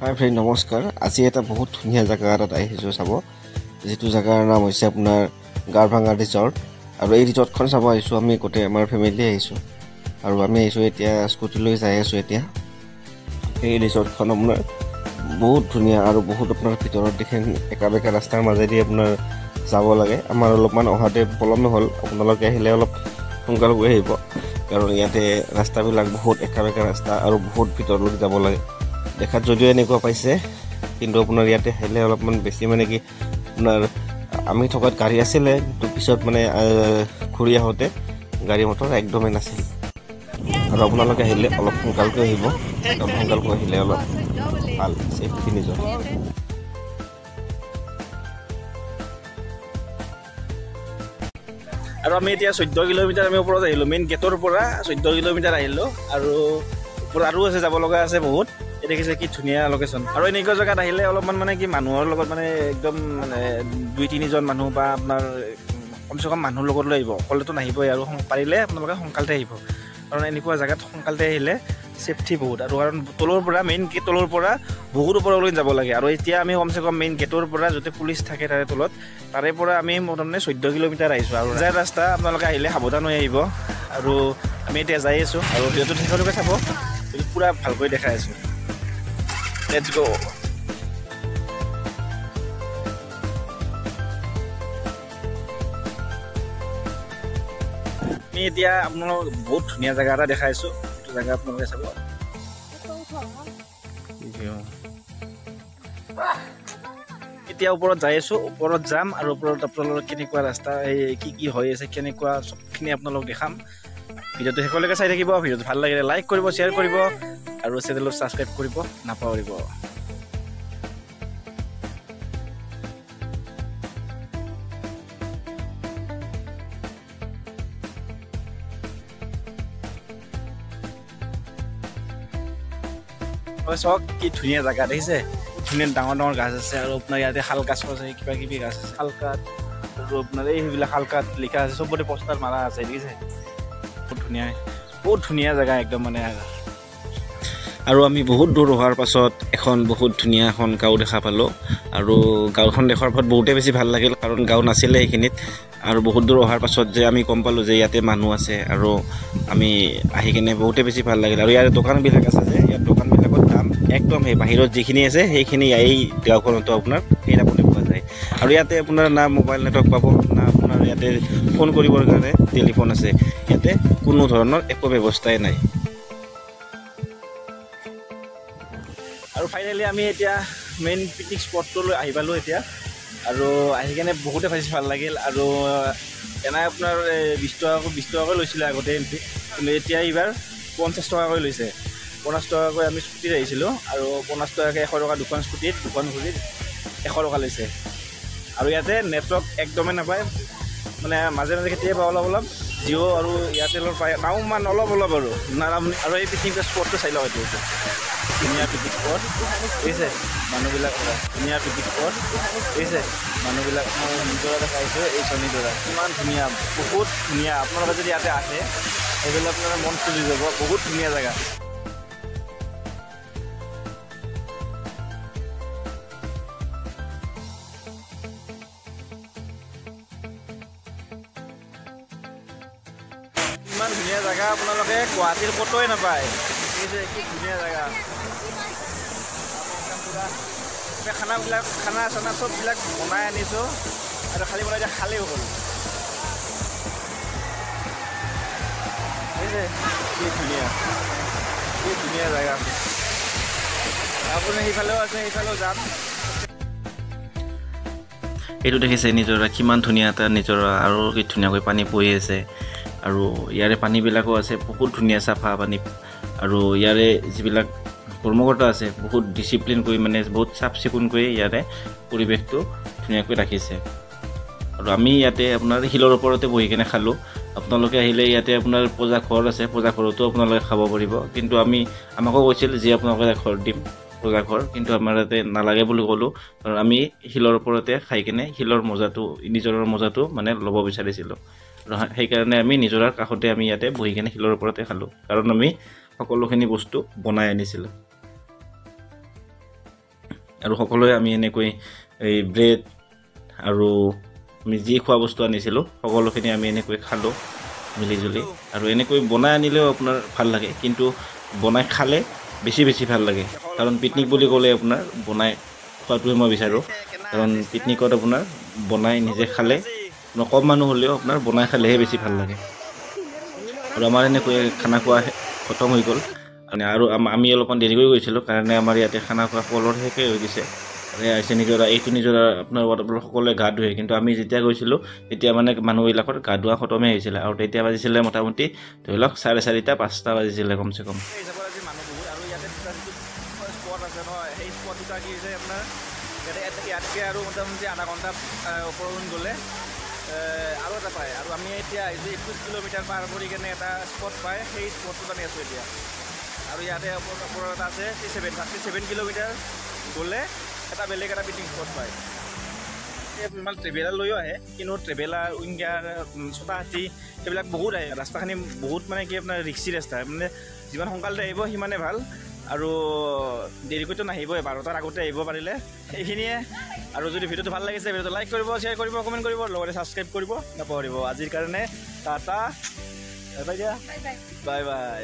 হাই friend নমস্কাৰ। আজি এটা বহুত ধুনীয়া জেগা এটাত আহিছোঁ চাব, যিটো জেগাৰ নাম হৈছে আপোনাৰ গাৰভাঙা ৰিজৰ্ট। আৰু এই ৰিজৰ্টখন চাব আহিছোঁ আমি গোটেই আমাৰ ফেমিলি আহিছোঁ। আৰু আমি আহিছোঁ এতিয়া স্কুটি লৈ যাই আছোঁ। এতিয়া এই ৰিজৰ্টখন আপোনাৰ বহুত ধুনীয়া আৰু বহুত আপোনাৰ ভিতৰত দেখেন একা বেকা ৰাস্তাৰ মাজেদি আপোনাৰ যাব লাগে। আমাৰ অলপমান অহাতে পলমে হ'ল, আপোনালোকে আহিলে অলপ সোনকালে গৈ আহিব, কাৰণ ইয়াতে ৰাস্তাবিলাক বহুত একা বেকা ৰাস্তা আৰু বহুত ভিতৰলৈকে যাব লাগে। দেখাত যদিও এনেকুৱা পাইছে, কিন্তু আপোনাৰ ইয়াতে আহিলে অলপমান বেছি মানে কি আপোনাৰ আমি থকাত গাড়ী আছিলে, কিন্তু পিছত মানে ঘূৰি আহোঁতে গাড়ী মটৰ একদমেই নাছিল। আৰু আপোনালোকে আহিলে অলপ সোনকালকৈ আহিব, একদম সোনকালকৈ আহিলে অলপ ভাল ছেফটি নিজৰ। আৰু আমি এতিয়া 14 কিলোমিটাৰ আমি ওপৰত আহিলোঁ, মেইন গেটৰ পৰা 14 কিলোমিটাৰ আহিলোঁ। আৰু ওপৰত আৰু আছে, যাব লগা আছে বহুত। এই দেখিছে কি ধুনীয়া লোকেশ্যন। আৰু এনেকুৱা জেগাত আহিলে অলপমান মানে কি মানুহৰ লগত মানে একদম মানে 2-3জন মানুহ বা আপোনাৰ কমচে কম মানুহৰ লগত লৈ আহিব, অকলেতো নাহিবই। আৰু পাৰিলে আপোনালোকে সোনকালতে আহিব, কাৰণ এনেকুৱা জেগাত সোনকালতে আহিলে ছেফটি বহুত। আৰু কাৰণ তলৰ পৰা মেইন গেট তলৰ পৰা বহুত ওপৰলৈ যাব লাগে। আৰু এতিয়া আমি কমচে কম মেইন গেটৰ পৰা য'তে পুলিচ থাকে তাৰে তলত, তাৰে পৰা আমি মোটামুটি 14 কিলোমিটাৰ আহিছোঁ। আৰু যাৰ ৰাস্তা আপোনালোকে আহিলে সাৱধান হৈ আহিব। আৰু আমি এতিয়া যাই আছোঁ, আৰু ভিডিঅ'টো শেষলৈকে চাব, পূৰা ভালকৈ দেখাই আছোঁ। লেটছ গ'। আমি এতিয়া আপোনালোকক বহুত ধুনীয়া জেগা এটা দেখাইছোঁ, সেইটো জেগা আপোনালোকে চাব। এতিয়া ওপৰত যাই আছোঁ, ওপৰত যাম আৰু ওপৰত আপোনালোকক কেনেকুৱা ৰাস্তা, কি কি হৈ আছে, কেনেকুৱা চবখিনি আপোনালোক দেখাম। ভিডিঅ'টো শেষলৈকে চাই থাকিব। ভিডিঅ'টো ভাল লাগিলে লাইক কৰিব, শ্বেয়াৰ কৰিব, আৰু চেনেলটো ছাবস্ক্ৰাইব কৰিব নাপাহৰিব। চাওক কি ধুনীয়া জেগা দেখিছে, ধুনীয়া ডাঙৰ ডাঙৰ গাছ আছে। আৰু আপোনাৰ ইয়াতে শাল গাছ আছে, কিবা কিবি গাছ আছে, শালকাঠ। আৰু আপোনাৰ এই সেইবিলাক শালকাঠ লিখা আছে, চবতে পোষ্টাৰ মাৰা আছে, দেখিছে বহুত ধুনীয়া জেগা একদম মানে। আৰু আমি বহুত দূৰ অহাৰ পাছত এখন বহুত ধুনীয়া এখন গাঁও দেখা পালোঁ। আৰু গাঁওখন দেখাৰ পাছত বহুতেই বেছি ভাল লাগিল, কাৰণ গাঁও নাছিলে সেইখিনিত। আৰু বহুত দূৰ অহাৰ পাছত যে আমি গম পালোঁ যে ইয়াতে মানুহ আছে, আৰু আমি আহি কিনে বহুতেই বেছি ভাল লাগিল। আৰু ইয়াৰ দোকানবিলাক আছে যে, ইয়াৰ দোকানবিলাকৰ দাম একদম সেই বাহিৰত যিখিনি আছে সেইখিনি এই গাঁওখনতো আপোনাৰ সেই দামতে পোৱা যায়। আৰু ইয়াতে আপোনাৰ না মোবাইল নেটৱৰ্ক পাব, না আপোনাৰ ইয়াতে ফোন কৰিবৰ কাৰণে টেলিফোন আছে। ইয়াতে কোনো ধৰণৰ একো ব্যৱস্থাই নাই। আৰু ফাইনেলি আমি এতিয়া মেইন পিকনিক স্পটটোলৈ আহি পালোঁ এতিয়া। আৰু আহি কেনে বহুতে বেছি ভাল লাগিল। আৰু এনাই আপোনাৰ 20 টকাকৈ লৈছিলে আগতে এণ্ট্ৰি, কিন্তু এতিয়া এইবাৰ 50 টকাকৈ লৈছে। 50 টকাকৈ আমি স্কুটিত আহিছিলোঁ, আৰু 50 টকাকৈ 100 টকা দুখন স্কুটিত, দুখন ঘূৰিত 100 টকা লৈছে। আৰু ইয়াতে নেটৱৰ্ক একদমেই নাপায়, মানে মাজে মাজে কেতিয়াবা অলপ অলপ জিঅ' আৰু এয়াৰটেলৰ পায়, তাও মানে অলপ অলপ আৰু নাৰামনি। আৰু এই পিকনিক স্পটটো চাই লওক, এইটো ধুনীয়া পিকনিক স্পট দেখিছে, মানুহবিলাক ধুনীয়া পিকনিক স্পট দেখিছে, মানুহবিলাক মই নিজৰাতে পাইছোঁ। এই শনিদৰা কিমান ধুনীয়া, বহুত ধুনীয়া। আপোনালোকে যদি ইয়াতে আহে সেইবিলাক মানে মন চুলি যাব, বহুত ধুনীয়া জেগা। ইমান ধুনীয়া জেগা আপোনালোকে গুৱাহাটীৰ ক'তোৱে নাপায়। দেখিছে কি ধুনীয়া জেগা। খানা চানা চববিলাক বনাই আনিছোঁ, আৰু খালী বনাই এতিয়া খালেই হ'ল। দেখিছে কি ধুনীয়া জেগা। আপুনি সেইফালেও আছে, সেইফালেও যাম। এইটো দেখিছে নিজৰা, কিমান ধুনীয়া এটা নিজৰা, আৰু কি ধুনীয়াকৈ পানী বৈ আছে। আৰু ইয়াৰে পানীবিলাকো আছে বহুত ধুনীয়া চাফা পানী। আৰু ইয়াৰে যিবিলাক কৰ্মকৰ্তা আছে বহুত ডিচিপ্লিন কৰি, মানে বহুত চাফ চিকুণ কৰি ইয়াৰে পৰিৱেশটো ধুনীয়াকৈ ৰাখিছে। আৰু আমি ইয়াতে আপোনাৰ শিলৰ ওপৰতে বহি কিনে খালোঁ। আপোনালোকে আহিলে ইয়াতে আপোনাৰ পূজা ঘৰ আছে, পূজা ঘৰতো আপোনালোকে খাব পাৰিব। কিন্তু আমাকো কৈছিল যে আপোনালোকে ঘৰ দিম, পূজা ঘৰ, কিন্তু আমাৰ ইয়াতে নালাগে বুলি ক'লোঁ। কাৰণ আমি শিলৰ ওপৰতে খাই কিনে শিলৰ নিজৰৰ মজাটো মানে ল'ব বিচাৰিছিলোঁ। সেইকাৰণে আমি নিজৰাৰ কাষতে আমি ইয়াতে বহি কিনে শিলৰ ওপৰতে খালোঁ, কাৰণ আমি সকলোখিনি বস্তু বনাই আনিছিলোঁ। আৰু সকলোৱে আমি এনেকৈ এই ব্ৰেড আৰু আমি যি খোৱা বস্তু আনিছিলোঁ সকলোখিনি আমি এনেকৈ খালোঁ মিলিজুলি। আৰু এনেকৈ বনাই আনিলেও আপোনাৰ ভাল লাগে, কিন্তু বনাই খালে বেছি ভাল লাগে। কাৰণ পিকনিক বুলি ক'লে আপোনাৰ বনাই খোৱাটোৱে মই বিচাৰোঁ। কাৰণ পিকনিকত আপোনাৰ বনাই নিজে খালে আপোনাৰ কম মানুহ হ'লেও আপোনাৰ বনাই খালেহে বেছি ভাল লাগে। আৰু আমাৰ এনেকৈ খানা খোৱা খতম হৈ গ'ল আৰু আমি অলপমান দেৰিকৈ গৈছিলোঁ কাৰণে আমাৰ ইয়াতে খানা খোৱা কলৰ শেষেই হৈ গৈছে। আহিছে এইটো নিজৰ আপোনাৰ ৱাটাৰফল সকলোৱে গা ধুৱে, কিন্তু আমি যেতিয়া গৈছিলোঁ তেতিয়া মানে মানুহবিলাকৰ গা ধোৱা খতমেই হৈছিলে। আৰু তেতিয়া বাজিছিলে মোটামুটি ধৰি লওক 4:30 5টা বাজিছিলে কমচে কম। ইয়াতকৈ আৰু মোটামুটি আধা ঘণ্টা ওপৰত গ'লে আৰু এটা পায়। আৰু আমি এতিয়া 21 কিলোমিটাৰ পাৰ কৰি কেনে এটা স্পট পায়, সেই স্পটটোত আমি আছোঁ এতিয়া। আৰু ইয়াতে ওপৰত এটা আছে 37 কিলোমিটাৰ গ'লে এটা বেলেগ এটা পিকনিক স্পট পায়। ইমান ট্ৰেভেলাৰ লৈও আহে, কিন্তু ট্ৰেভেলাৰ উইংগাৰ ছটা হাতী সেইবিলাক বহুত আহে। ৰাস্তাখিনি বহুত মানে কি আপোনাৰ ৰিক্সি ৰাস্তা, মানে যিমান সোনকালে আহিব সিমানে ভাল। আৰু দেৰিকৈতো নাহিবই, 12টাৰ আগতে আহিব পাৰিলে সেইখিনিয়ে। আৰু যদি ভিডিঅ'টো ভাল লাগিছে ভিডিঅ'টো লাইক কৰিব, শ্বেয়াৰ কৰিব, কমেণ্ট কৰিব, লগতে ছাবস্ক্ৰাইব কৰিব নাপাহৰিব। আজিৰ কাৰণে টাটা, বাই বাই।